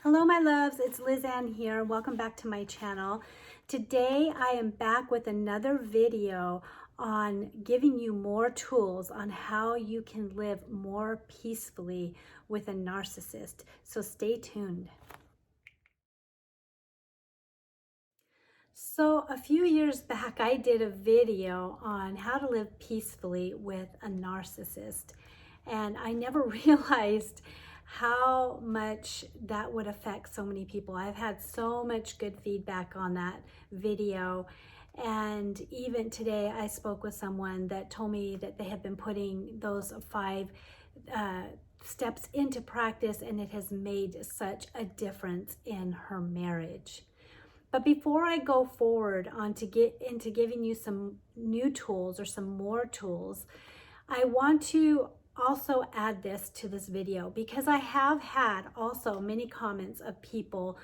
Hello my loves, it's Liz Ann here. Welcome back to my channel. Today I am back with another video on giving you more tools on how you can live more peacefully with a narcissist. So stay tuned. So a few years back I did a video on how to live peacefully with a narcissist, and I never realized how much that would affect so many people. I've had so much good feedback on that video, and even today I spoke with someone that told me that they have been putting those 5 steps into practice, and it has made such a difference in her marriage. But before I go forward on to get into giving you some new tools or some more tools, I want to also add this to this video because I have had also many comments of people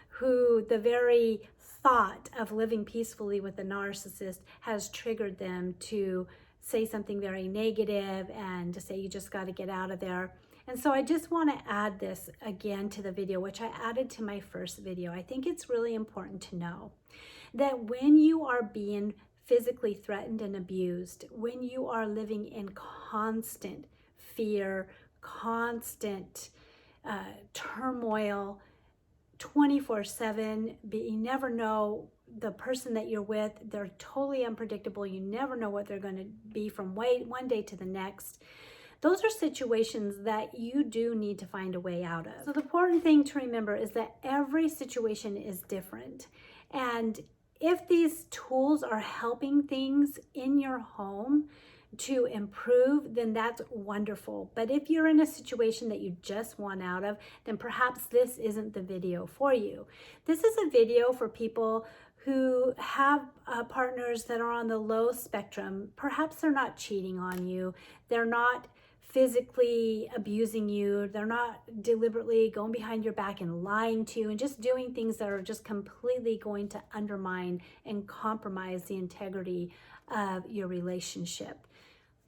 who the very thought of living peacefully with a narcissist has triggered them to say something very negative and to say you just got to get out of there. And so I just want to add this again to the video, which I added to my first video. I think it's really important to know that when you are being physically threatened and abused, when you are living in constant fear, constant turmoil, 24/7, but you never know the person that you're with, they're totally unpredictable. You never know what they're going to be from one day to the next. Those are situations that you do need to find a way out of. So the important thing to remember is that every situation is different. And if these tools are helping things in your home to improve, then that's wonderful. But if you're in a situation that you just want out of, then perhaps this isn't the video for you. This is a video for people who have partners that are on the low spectrum. Perhaps they're not cheating on you. They're not physically abusing you. They're not deliberately going behind your back and lying to you and just doing things that are just completely going to undermine and compromise the integrity of your relationship.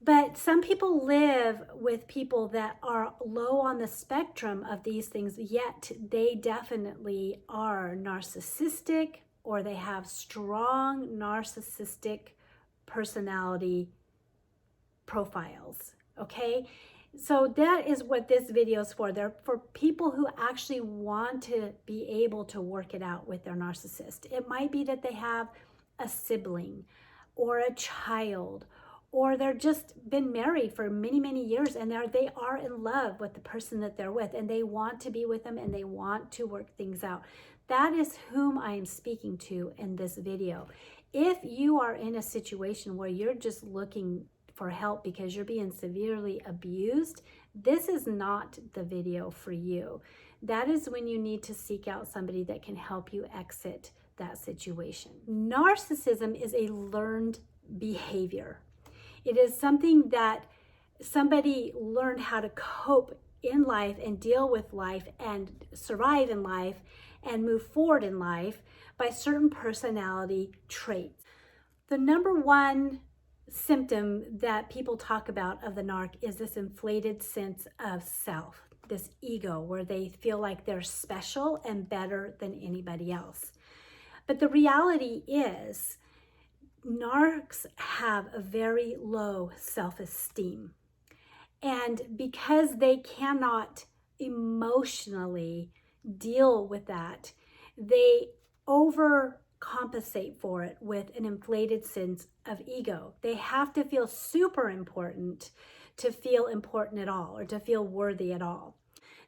But some people live with people that are low on the spectrum of these things, yet they definitely are narcissistic, or they have strong narcissistic personality profiles. Okay, so that is what this video is for. They're for people who actually want to be able to work it out with their narcissist. It might be that they have a sibling or a child, or they're just been married for many, many years, and they are in love with the person that they're with, and they want to be with them, and they want to work things out. That is whom I am speaking to in this video. If you are in a situation where you're just looking for help because you're being severely abused, this is not the video for you. That is when you need to seek out somebody that can help you exit that situation. Narcissism is a learned behavior. It is something that somebody learned how to cope in life and deal with life and survive in life and move forward in life by certain personality traits. The number one symptom that people talk about of the narc is this inflated sense of self, this ego, where they feel like they're special and better than anybody else. But the reality is, narcs have a very low self-esteem. And because they cannot emotionally deal with that, they overcompensate for it with an inflated sense of ego. They have to feel super important to feel important at all, or to feel worthy at all.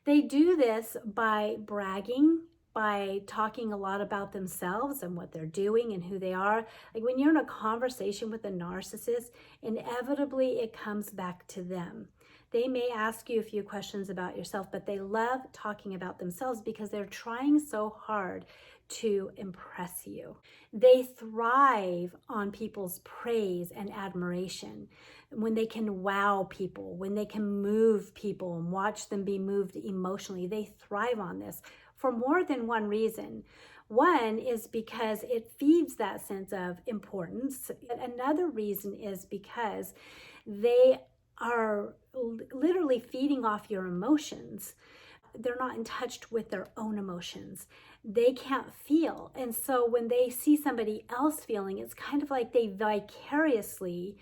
They do this by bragging, by talking a lot about themselves and what they're doing and who they are. Like when you're in a conversation with a narcissist, inevitably it comes back to them. They may ask you a few questions about yourself, but they love talking about themselves because they're trying so hard to impress you. They thrive on people's praise and admiration. When they can wow people, when they can move people and watch them be moved emotionally, they thrive on this for more than one reason. One is because it feeds that sense of importance. Another reason is because they are literally feeding off your emotions. they're not in touch with their own emotions. They can't feel. And so when they see somebody else feeling, it's kind of like they vicariously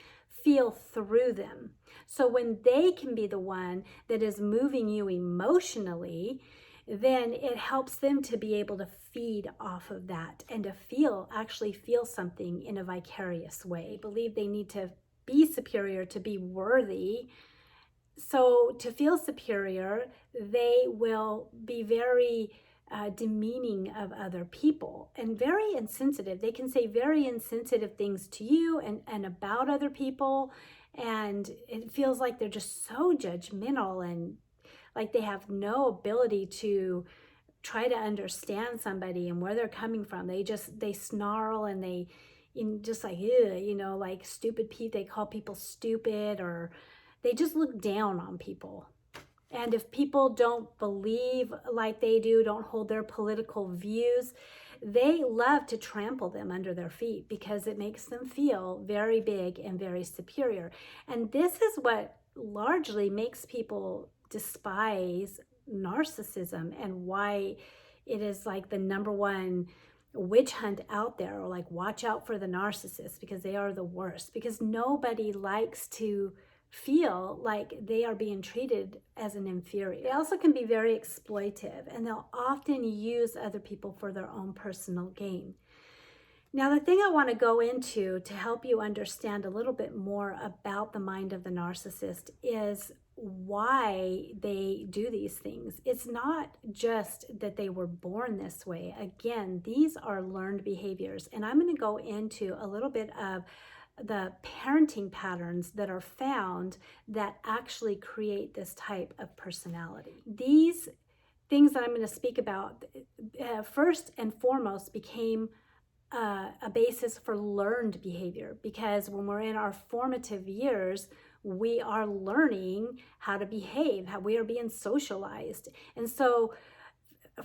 feel through them. So when they can be the one that is moving you emotionally, then it helps them to be able to feed off of that and to actually feel something in a vicarious way. They believe they need to be superior to be worthy. So to feel superior, they will be very demeaning of other people and very insensitive. They can say very insensitive things to you and about other people. And it feels like they're just so judgmental and like they have no ability to try to understand somebody and where they're coming from. They snarl and they just like, like stupid people. They call people stupid, or they just look down on people. And if people don't believe like they do, don't hold their political views, they love to trample them under their feet because it makes them feel very big and very superior. And this is what largely makes people despise narcissism and why it is like the number one witch hunt out there, or like watch out for the narcissist because they are the worst, because nobody likes to feel like they are being treated as an inferior. They also can be very exploitive, and they'll often use other people for their own personal gain. Now, the thing I want to go into to help you understand a little bit more about the mind of the narcissist is why they do these things. It's not just that they were born this way. Again, these are learned behaviors, and I'm going to go into a little bit of the parenting patterns that are found that actually create this type of personality. These things that I'm going to speak about, first and foremost, became a basis for learned behavior, because when we're in our formative years, we are learning how to behave, how we are being socialized. And so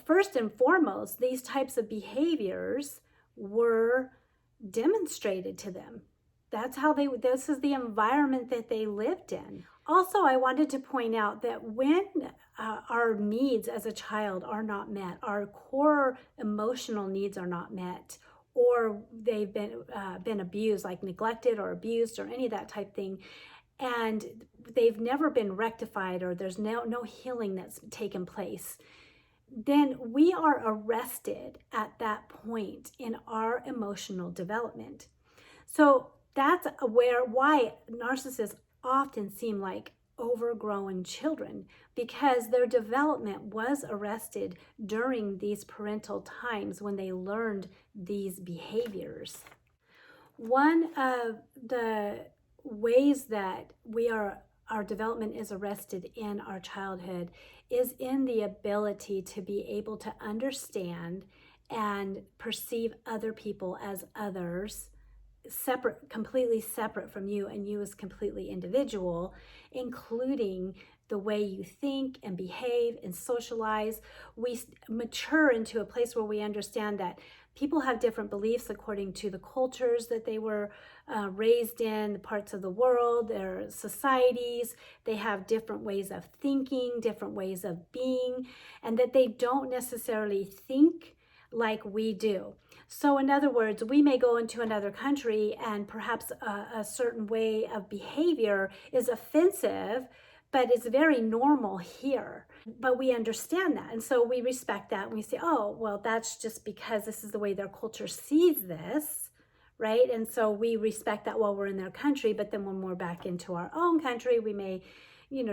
first and foremost, these types of behaviors were demonstrated to them. That's how this is the environment that they lived in. Also, I wanted to point out that when our needs as a child are not met, our core emotional needs are not met, or they've been abused, like neglected or abused or any of that type thing, and they've never been rectified, or there's no healing that's taken place, then we are arrested at that point in our emotional development. So that's why narcissists often seem like overgrown children, because their development was arrested during these parental times when they learned these behaviors. One of the ways that our development is arrested in our childhood is in the ability to be able to understand and perceive other people as others, separate, completely separate from you, and you as completely individual, including the way you think and behave and socialize. We mature into a place where we understand that people have different beliefs according to the cultures that they were raised in, the parts of the world, their societies. They have different ways of thinking, different ways of being, and that they don't necessarily think like we do. So in other words, we may go into another country and perhaps a certain way of behavior is offensive, but it's very normal here. But we understand that. And so we respect that. And we say, oh, well, that's just because this is the way their culture sees this, right? And so we respect that while we're in their country. But then when we're back into our own country, we may,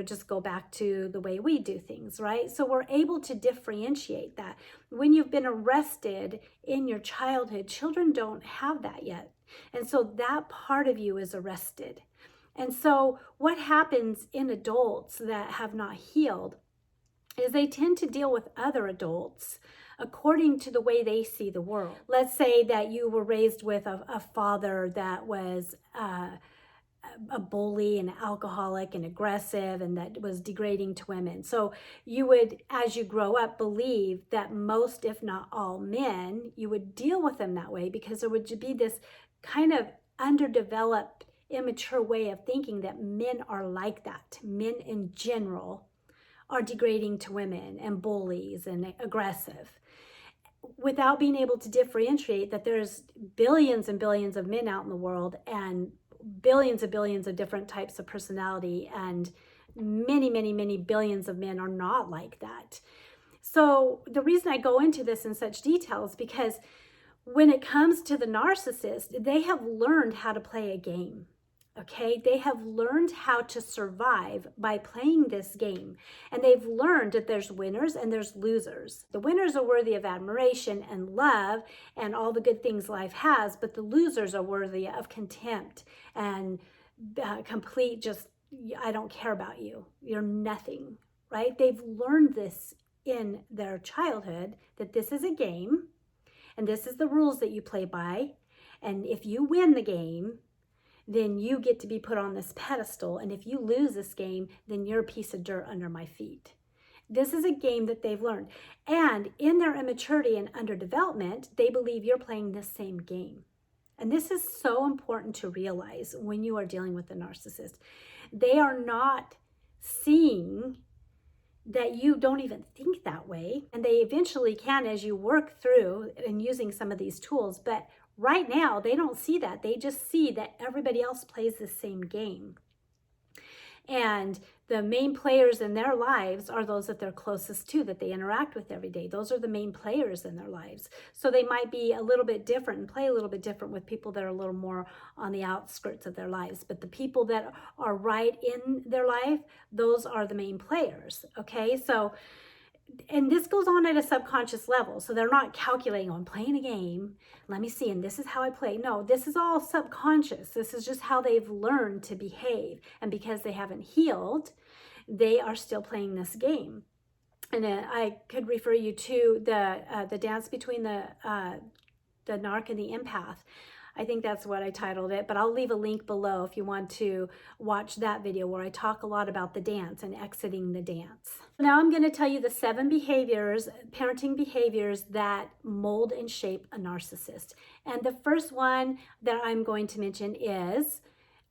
just go back to the way we do things, right? So we're able to differentiate that. When you've been arrested in your childhood, children don't have that yet. And so that part of you is arrested. And so what happens in adults that have not healed is they tend to deal with other adults according to the way they see the world. Let's say that you were raised with a father that was a bully and alcoholic and aggressive, and that was degrading to women. So you would, as you grow up, believe that most, if not all men, you would deal with them that way, because there would be this kind of underdeveloped, immature way of thinking that men are like that. Men in general are degrading to women and bullies and aggressive, without being able to differentiate that there's billions and billions of men out in the world and billions and billions of different types of personality, and many, many, many billions of men are not like that. So the reason I go into this in such detail is because when it comes to the narcissist, they have learned how to play a game. Okay, they have learned how to survive by playing this game. And they've learned that there's winners and there's losers. The winners are worthy of admiration and love and all the good things life has, but the losers are worthy of contempt and complete just, I don't care about you. You're nothing, right? They've learned this in their childhood, that this is a game and this is the rules that you play by. And if you win the game, then you get to be put on this pedestal. And if you lose this game, then you're a piece of dirt under my feet. This is a game that they've learned. And in their immaturity and underdevelopment, they believe you're playing the same game. And this is so important to realize when you are dealing with a narcissist. They are not seeing that you don't even think that way. And they eventually can as you work through and using some of these tools. But right now, they don't see that. They just see that everybody else plays the same game. And the main players in their lives are those that they're closest to, that they interact with every day. Those are the main players in their lives. So they might be a little bit different and play a little bit different with people that are a little more on the outskirts of their lives. But the people that are right in their life, those are the main players. Okay, so, and this goes on at a subconscious level. So they're not calculating, oh, I'm playing a game. Let me see, and this is how I play. No, this is all subconscious. This is just how they've learned to behave. And because they haven't healed, they are still playing this game. And I could refer you to the dance between the narc and the empath. I think that's what I titled it, but I'll leave a link below if you want to watch that video where I talk a lot about the dance and exiting the dance. Now I'm going to tell you the 7 behaviors, parenting behaviors that mold and shape a narcissist. And the first one that I'm going to mention is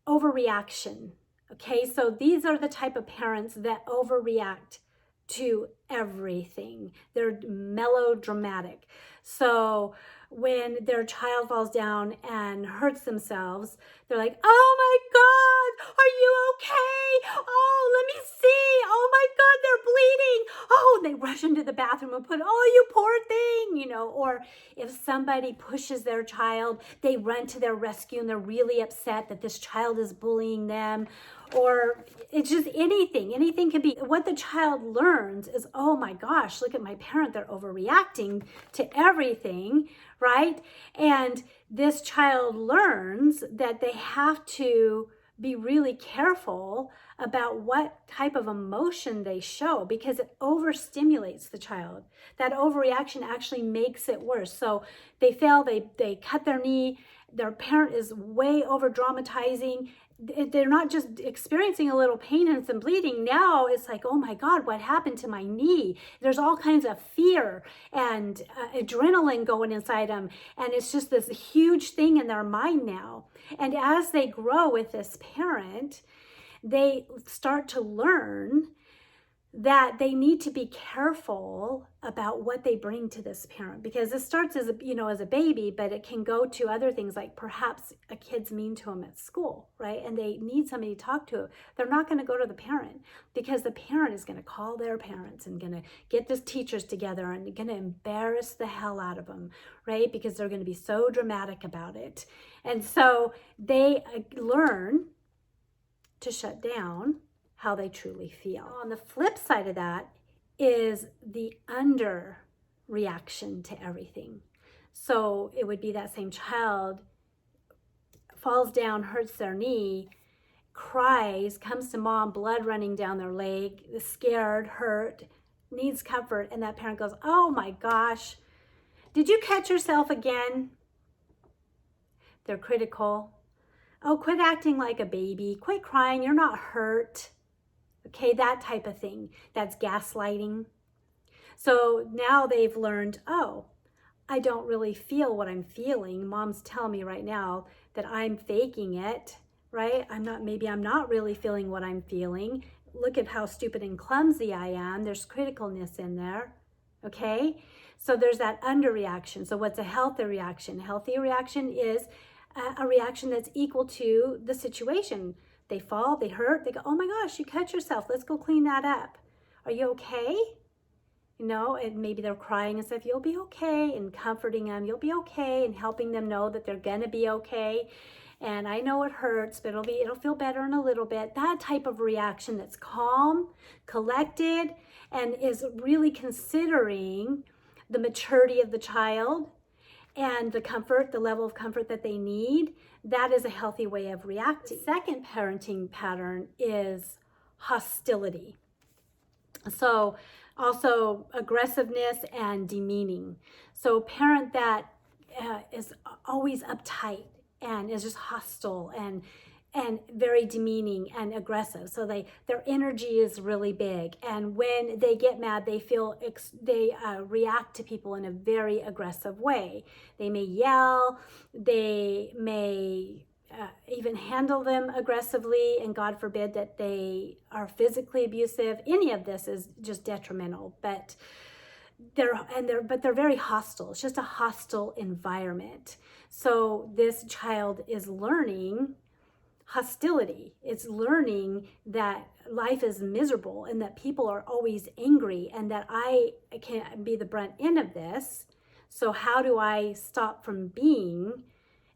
overreaction. Okay, so these are the type of parents that overreact to everything. They're melodramatic. So when their child falls down and hurts themselves, they're like, oh my God, are you okay? Oh, let me see. Oh my God, they're bleeding. Oh, they rush into the bathroom and put, oh, you poor thing, you know. Or if somebody pushes their child, they run to their rescue and they're really upset that this child is bullying them. Or it's just anything can be. What the child learns is, oh my gosh, look at my parent, they're overreacting to everything, right? And this child learns that they have to be really careful about what type of emotion they show, because it overstimulates the child. That overreaction actually makes it worse. So they fail, they cut their knee, their parent is way over dramatizing. They're not just experiencing a little pain and some bleeding. Now it's like, oh my God, what happened to my knee? There's all kinds of fear and adrenaline going inside them. And it's just this huge thing in their mind now. And as they grow with this parent, they start to learn that they need to be careful about what they bring to this parent, because it starts as a baby, but it can go to other things, like perhaps a kid's mean to them at school, right? And they need somebody to talk to. They're not going to go to the parent, because the parent is going to call their parents and going to get the teachers together and going to embarrass the hell out of them, right? Because they're going to be so dramatic about it. And so they learn to shut down how they truly feel. On the flip side of that is the under reaction to everything. So it would be that same child falls down, hurts their knee, cries, comes to mom, blood running down their leg, is scared, hurt, needs comfort, and that parent goes, oh my gosh, did you catch yourself again? They're critical. Oh, quit acting like a baby. Quit crying. You're not hurt. Okay, that type of thing. That's gaslighting. So now they've learned, oh, I don't really feel what I'm feeling. Mom's telling me right now that I'm faking it, right? Maybe I'm not really feeling what I'm feeling. look at how stupid and clumsy I am. There's criticalness in there, okay? So there's that underreaction. So what's a healthy reaction? A healthy reaction is a reaction that's equal to the situation. They fall, they hurt, they go, oh my gosh, you cut yourself. Let's go clean that up. Are you okay? You know, and maybe they're crying and stuff. You'll be okay, and comforting them. You'll be okay, and helping them know that they're gonna be okay. And I know it hurts, but it'll feel better in a little bit. That type of reaction that's calm, collected, and is really considering the maturity of the child and the comfort, the level of comfort that they need. That is a healthy way of reacting. The second parenting pattern is hostility. So also aggressiveness and demeaning. So a parent that is always uptight and is just hostile and very demeaning and aggressive. So their energy is really big, and when they get mad, they react to people in a very aggressive way. They may yell, they may even handle them aggressively, and God forbid that they are physically abusive. Any of this is just detrimental, but they're very hostile. It's just a hostile environment. So this child is learning hostility. It's learning that life is miserable and that people are always angry and that I can't be the brunt end of this. So how do I stop from being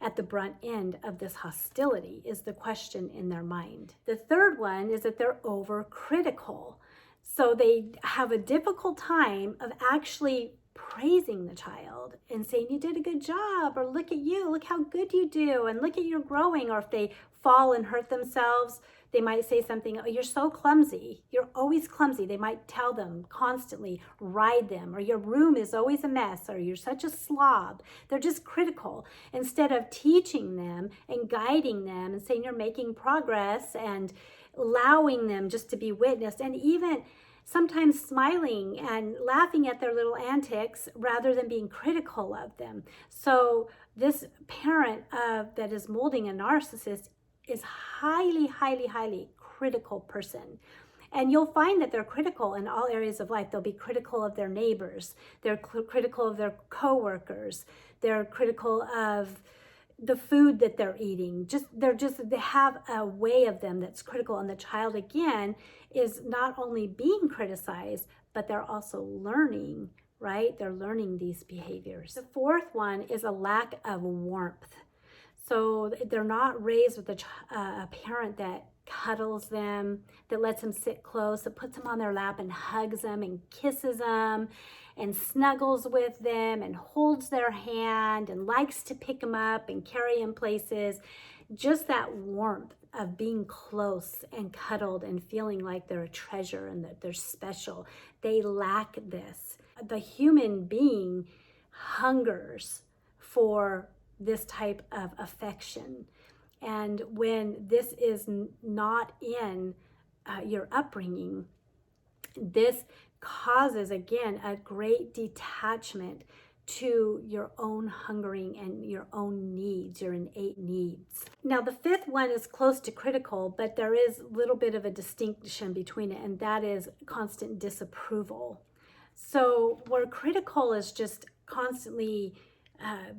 at the brunt end of this hostility is the question in their mind. The third one is that they're overcritical. So they have a difficult time of actually praising the child and saying, you did a good job, or look at you, look how good you do, and look at you growing. Or if they fall and hurt themselves, they might say something, oh, you're so clumsy. You're always clumsy. They might tell them constantly, ride them, or your room is always a mess, or you're such a slob. They're just critical instead of teaching them and guiding them and saying you're making progress and allowing them just to be witnessed, and even sometimes smiling and laughing at their little antics rather than being critical of them. So this parent that is molding a narcissist is highly, highly, highly critical person. And you'll find that they're critical in all areas of life. They'll be critical of their neighbors. They're critical of their coworkers. They're critical of the food that they're eating. They have a way of them that's critical. And the child, again, is not only being criticized, but they're also learning, right? They're learning these behaviors. The fourth one is a lack of warmth. So they're not raised with a parent that cuddles them, that lets them sit close, that puts them on their lap and hugs them and kisses them and snuggles with them and holds their hand and likes to pick them up and carry them places. Just that warmth of being close and cuddled and feeling like they're a treasure and that they're special. They lack this. The human being hungers for this type of affection. And when this is not in your upbringing, this causes, again, a great detachment to your own hungering and your own needs, your innate needs. Now, the fifth one is close to critical, but there is a little bit of a distinction between it, and that is constant disapproval. So where critical is just constantly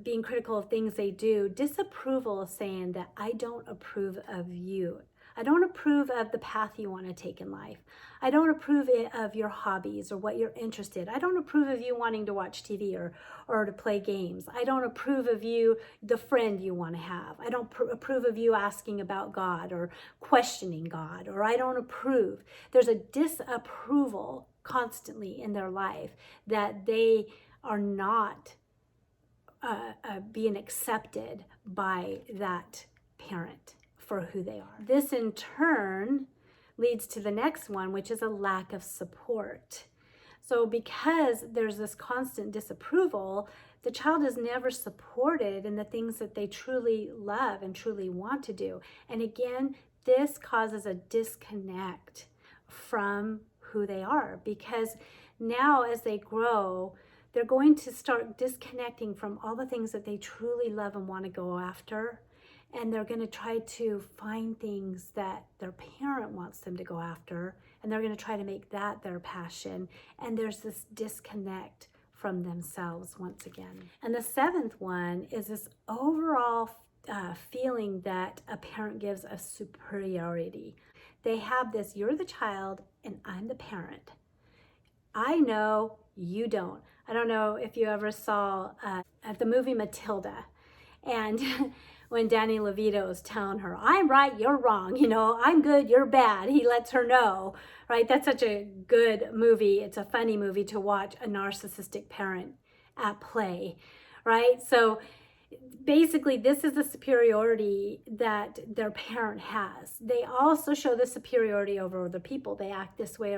being critical of things they do, disapproval is saying that I don't approve of you. I don't approve of the path you want to take in life. I don't approve of your hobbies or what you're interested. I don't approve of you wanting to watch TV or to play games. I don't approve of you, the friend you want to have. I don't approve of you asking about God or questioning God, or I don't approve. There's a disapproval constantly in their life that they are not being accepted by that parent for who they are. This in turn leads to the next one, which is a lack of support. So because there's this constant disapproval, the child is never supported in the things that they truly love and truly want to do. And again, this causes a disconnect from who they are, because now as they grow, they're going to start disconnecting from all the things that they truly love and want to go after. and they're going to try to find things that their parent wants them to go after, and they're going to try to make that their passion. And there's this disconnect from themselves once again. And the seventh one is this overall feeling that a parent gives of superiority. They have this, you're the child and I'm the parent. I know, you don't. I don't know if you ever saw the movie Matilda, and when Danny DeVito is telling her, I'm right, you're wrong, I'm good, you're bad. He lets her know, right? That's such a good movie. It's a funny movie to watch a narcissistic parent at play, right? So basically, this is the superiority that their parent has. They also show the superiority over other people. They act this way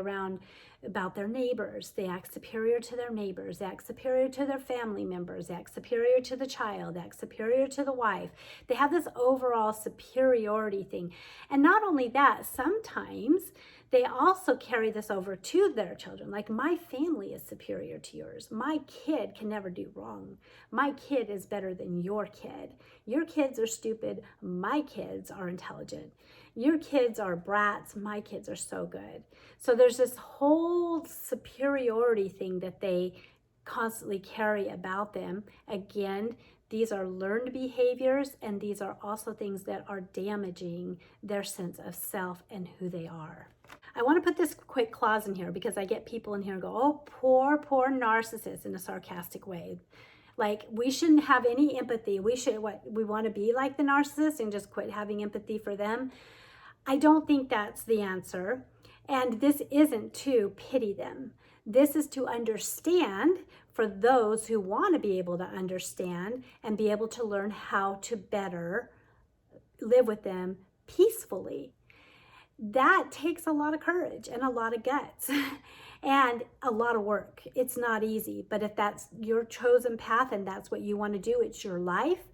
about their neighbors. They act superior to their neighbors. They act superior to their family members. They act superior to the child. They act superior to the wife. They have this overall superiority thing. And not only that, sometimes they also carry this over to their children. Like, my family is superior to yours. My kid can never do wrong. My kid is better than your kid. Your kids are stupid. My kids are intelligent. Your kids are brats. My kids are so good. So there's this whole superiority thing that they constantly carry about them. Again, these are learned behaviors, and these are also things that are damaging their sense of self and who they are. I want to put this quick clause in here because I get people in here and go, oh, poor narcissist, in a sarcastic way. Like, we shouldn't have any empathy. We want to be like the narcissist and just quit having empathy for them. I don't think that's the answer. And this isn't to pity them. This is to understand for those who want to be able to understand and be able to learn how to better live with them peacefully. That takes a lot of courage and a lot of guts and a lot of work. It's not easy, but if that's your chosen path and that's what you want to do, it's your life.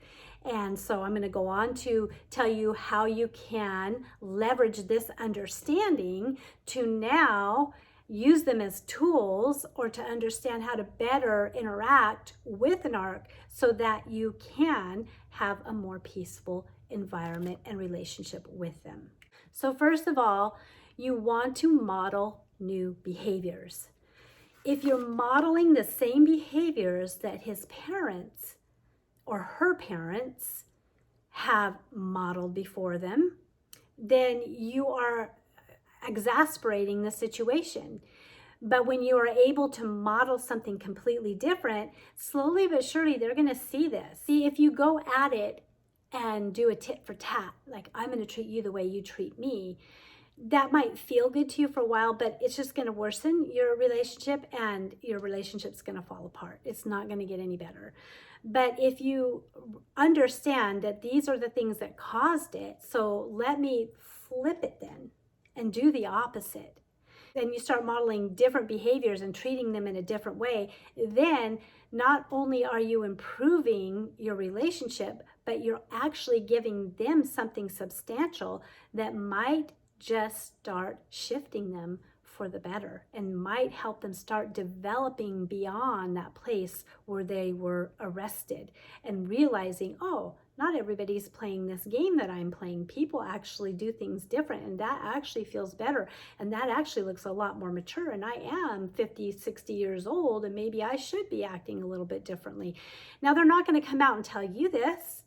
And so I'm going to go on to tell you how you can leverage this understanding to now use them as tools, or to understand how to better interact with an narc so that you can have a more peaceful environment and relationship with them. So first of all, you want to model new behaviors. If you're modeling the same behaviors that his parents or her parents have modeled before them, then you are exasperating the situation. But when you are able to model something completely different, slowly but surely they're going to see this. See, if you go at it and do a tit for tat, like, I'm going to treat you the way you treat me, that might feel good to you for a while, but it's just going to worsen your relationship, and your relationship's going to fall apart. It's not going to get any better. But if you understand that these are the things that caused it, so let me flip it then and do the opposite, then you start modeling different behaviors and treating them in a different way, then not only are you improving your relationship, but you're actually giving them something substantial that might just start shifting them for the better and might help them start developing beyond that place where they were arrested and realizing, oh, not everybody's playing this game that I'm playing. People actually do things different, and that actually feels better, and that actually looks a lot more mature, and I am 50, 60 years old, and maybe I should be acting a little bit differently. Now, they're not going to come out and tell you this,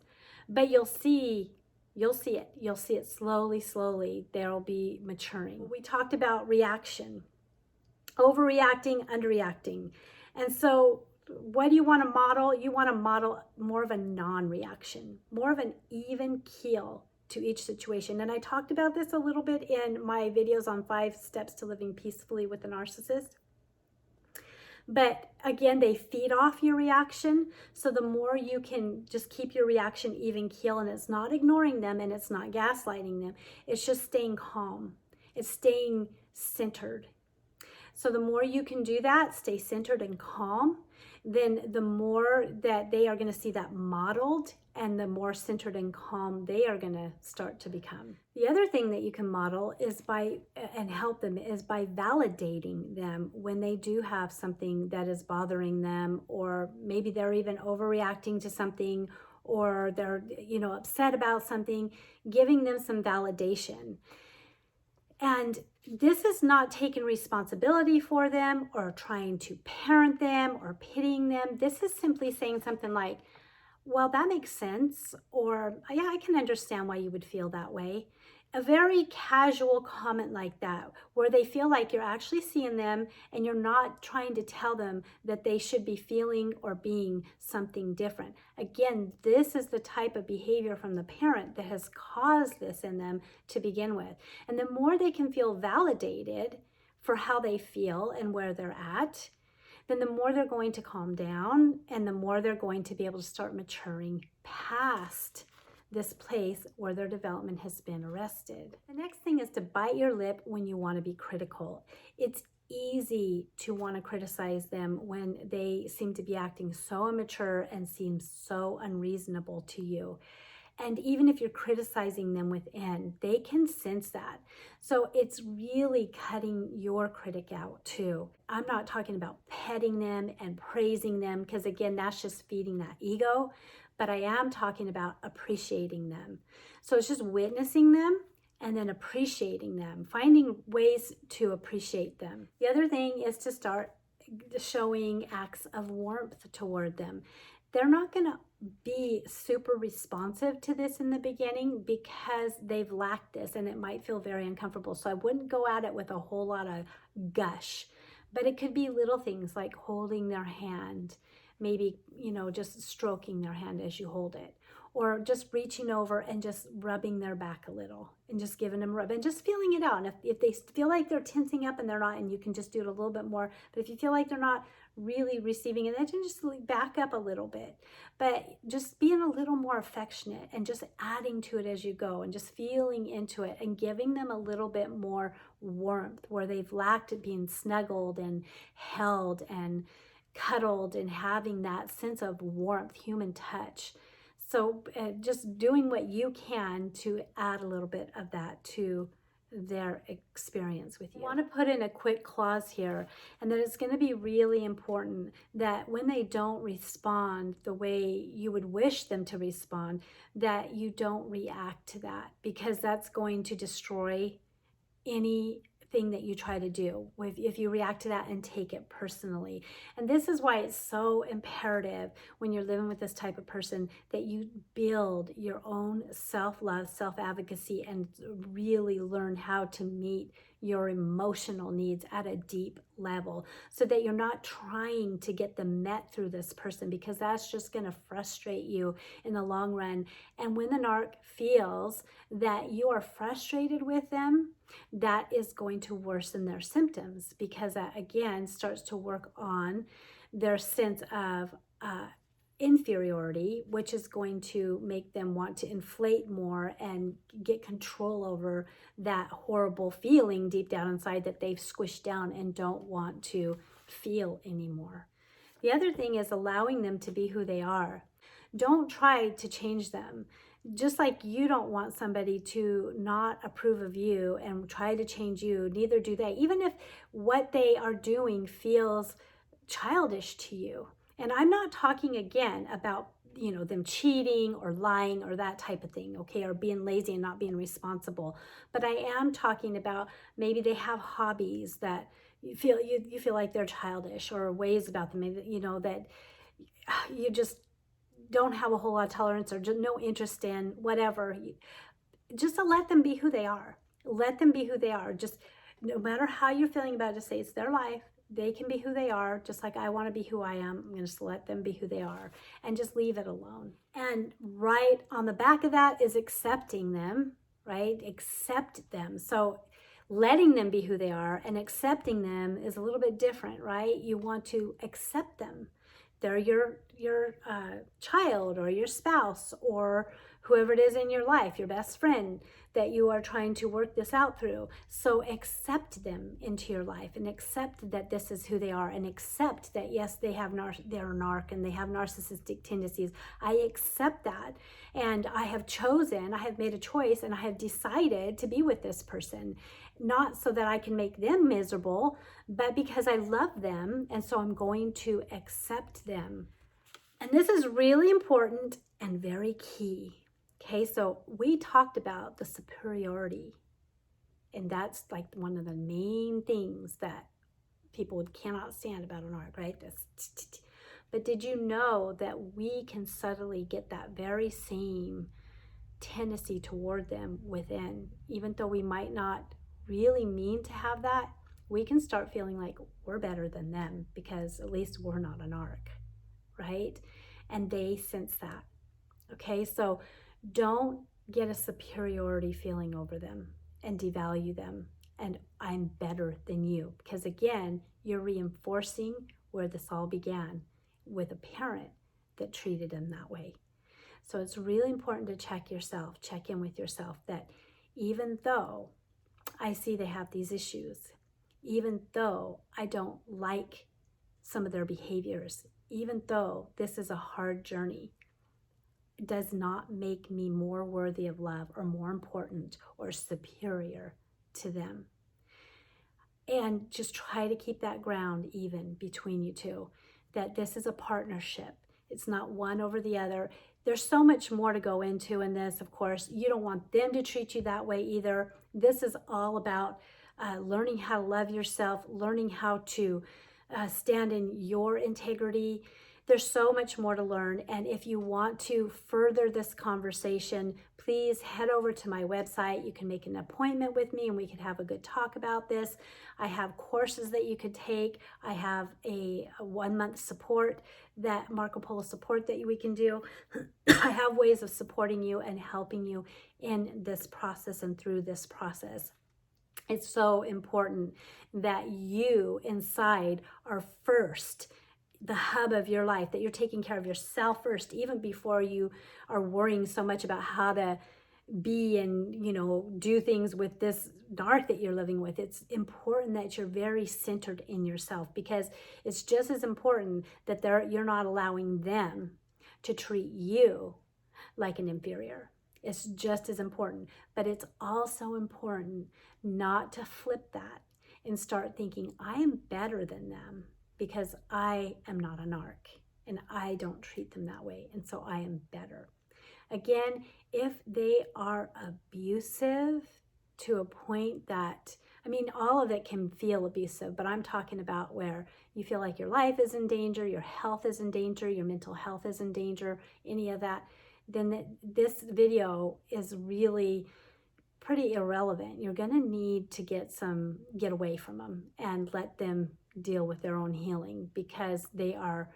but you'll see it. You'll see it slowly. There'll be maturing. We talked about reaction, overreacting, underreacting. And so what do you want to model? You want to model more of a non-reaction, more of an even keel to each situation. And I talked about this a little bit in my videos on 5 steps to living peacefully with a narcissist. But again, they feed off your reaction. So the more you can just keep your reaction even keel, and it's not ignoring them and it's not gaslighting them. It's just staying calm. It's staying centered. So the more you can do that, stay centered and calm, then the more that they are going to see that modeled, and the more centered and calm they are going to start to become. The other thing that you can model is and help them is by validating them when they do have something that is bothering them, or maybe they're even overreacting to something, or they're, upset about something, giving them some validation. And this is not taking responsibility for them or trying to parent them or pitying them. This is simply saying something like, well, that makes sense, or yeah, I can understand why you would feel that way. A very casual comment like that, where they feel like you're actually seeing them and you're not trying to tell them that they should be feeling or being something different. Again, this is the type of behavior from the parent that has caused this in them to begin with. And the more they can feel validated for how they feel and where they're at, then the more they're going to calm down and the more they're going to be able to start maturing past this place where their development has been arrested. The next thing is to bite your lip when you want to be critical. It's easy to want to criticize them when they seem to be acting so immature and seem so unreasonable to you. And even if you're criticizing them within, they can sense that. So it's really cutting your critic out too. I'm not talking about petting them and praising them, because again, that's just feeding that ego. But I am talking about appreciating them. So it's just witnessing them and then appreciating them, finding ways to appreciate them. The other thing is to start showing acts of warmth toward them. They're not going to be super responsive to this in the beginning because they've lacked this and it might feel very uncomfortable. So I wouldn't go at it with a whole lot of gush, but it could be little things like holding their hand, maybe, just stroking their hand as you hold it, or just reaching over and just rubbing their back a little and just giving them a rub and just feeling it out. And if they feel like they're tensing up and they're not, and you can just do it a little bit more, but if you feel like they're not really receiving it, then just back up a little bit, but just being a little more affectionate and just adding to it as you go and just feeling into it and giving them a little bit more warmth where they've lacked it, being snuggled and held and cuddled and having that sense of warmth, human touch. So just doing what you can to add a little bit of that to their experience with you. I want to put in a quick clause here, and that it's going to be really important that when they don't respond the way you would wish them to respond, that you don't react to that, because that's going to destroy anything that you try to do if you react to that and take it personally. And this is why it's so imperative when you're living with this type of person that you build your own self-love, self-advocacy, and really learn how to meet your emotional needs at a deep level, so that you're not trying to get them met through this person, because that's just going to frustrate you in the long run. And when the narc feels that you are frustrated with them, that is going to worsen their symptoms, because that again starts to work on their sense of inferiority, which is going to make them want to inflate more and get control over that horrible feeling deep down inside that they've squished down and don't want to feel anymore. The other thing is allowing them to be who they are. Don't try to change them. Just like you don't want somebody to not approve of you and try to change you, neither do they. Even if what they are doing feels childish to you. And I'm not talking again about, them cheating or lying or that type of thing, okay, or being lazy and not being responsible. But I am talking about maybe they have hobbies that you feel like they're childish, or ways about them, that you just don't have a whole lot of tolerance or just no interest in, whatever. Just to let them be who they are. Let them be who they are. Just no matter how you're feeling about it, just say it's their life. They can be who they are, just like I want to be who I am. I'm going to just let them be who they are and just leave it alone. And right on the back of that is accepting them, right? Accept them. So letting them be who they are and accepting them is a little bit different, right? You want to accept them. They're your child or your spouse or whoever it is in your life, your best friend that you are trying to work this out through. So accept them into your life and accept that this is who they are, and accept that, yes, they're a narc and they have narcissistic tendencies. I accept that, and I have made a choice, and I have decided to be with this person, not so that I can make them miserable, but because I love them, and so I'm going to accept them. And this is really important and very key. Okay, so we talked about the superiority, and that's like one of the main things that people cannot stand about an narc, right? But did you know that we can subtly get that very same tendency toward them within, even though we might not really mean to have that? We can start feeling like we're better than them because at least we're not a narc, right? And they sense that. Okay, so don't get a superiority feeling over them and devalue them and I'm better than you, because again, you're reinforcing where this all began with a parent that treated them that way. So it's really important to check in with yourself, that even though I see they have these issues, even though I don't like some of their behaviors, even though this is a hard journey, it does not make me more worthy of love or more important or superior to them. And just try to keep that ground even between you two, that this is a partnership. It's not one over the other. There's so much more to go into in this, of course. You don't want them to treat you that way either. This is all about learning how to love yourself, learning how to stand in your integrity. There's so much more to learn. And if you want to further this conversation, please head over to my website. You can make an appointment with me and we can have a good talk about this. I have courses that you could take. I have a 1-month support, that Marco Polo support that we can do. I have ways of supporting you and helping you in this process and through this process. It's so important that you inside are first the hub of your life, that you're taking care of yourself first, even before you are worrying so much about how to be and, do things with this narc that you're living with. It's important that you're very centered in yourself, because it's just as important that you're not allowing them to treat you like an inferior. It's just as important, but it's also important not to flip that and start thinking, I am better than them because I am not a narc and I don't treat them that way, and so I am better. Again, if they are abusive to a point that, all of it can feel abusive, but I'm talking about where you feel like your life is in danger, your health is in danger, your mental health is in danger, any of that, then this video is really pretty irrelevant. You're going to need to get away from them and let them deal with their own healing, because they are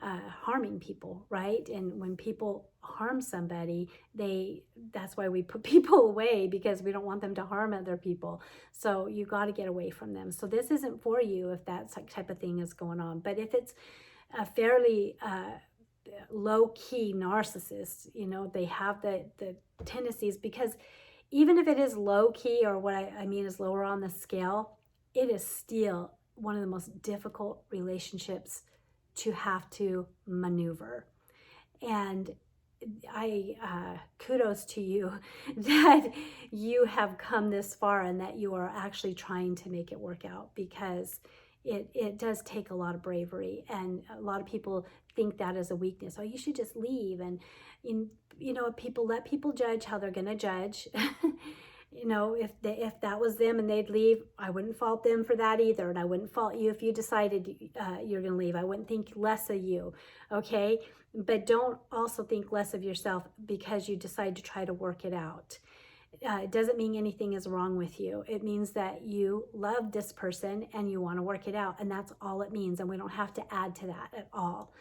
harming people, right? And when people harm somebody, that's why we put people away, because we don't want them to harm other people. So you got to get away from them. So this isn't for you if that type of thing is going on. But if it's a fairly low-key narcissist, they have the tendencies, because even if it is low-key, or what I mean is lower on the scale, it is still one of the most difficult relationships to have to maneuver. And I kudos to you that you have come this far and that you are actually trying to make it work out, because it does take a lot of bravery, and a lot of people think that is a weakness. Oh, you should just leave. And let people judge how they're going to judge. If that was them and they'd leave, I wouldn't fault them for that either. And I wouldn't fault you if you decided you're going to leave. I wouldn't think less of you, okay? But don't also think less of yourself because you decide to try to work it out. It doesn't mean anything is wrong with you. It means that you love this person and you want to work it out. And that's all it means. And we don't have to add to that at all.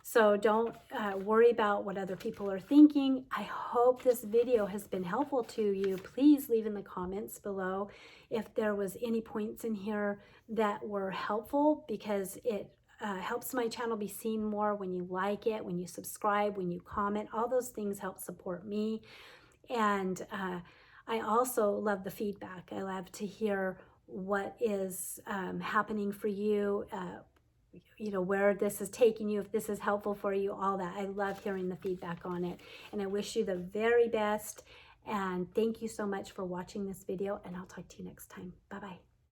So don't worry about what other people are thinking. I hope this video has been helpful to you. Please leave in the comments below if there was any points in here that were helpful, because it helps my channel be seen more when you like it, when you subscribe, when you comment. All those things help support me. And I also love the feedback. I love to hear what is happening for you, where this is taking you, if this is helpful for you, all that. I love hearing the feedback on it. And I wish you the very best. And thank you so much for watching this video. And I'll talk to you next time. Bye-bye.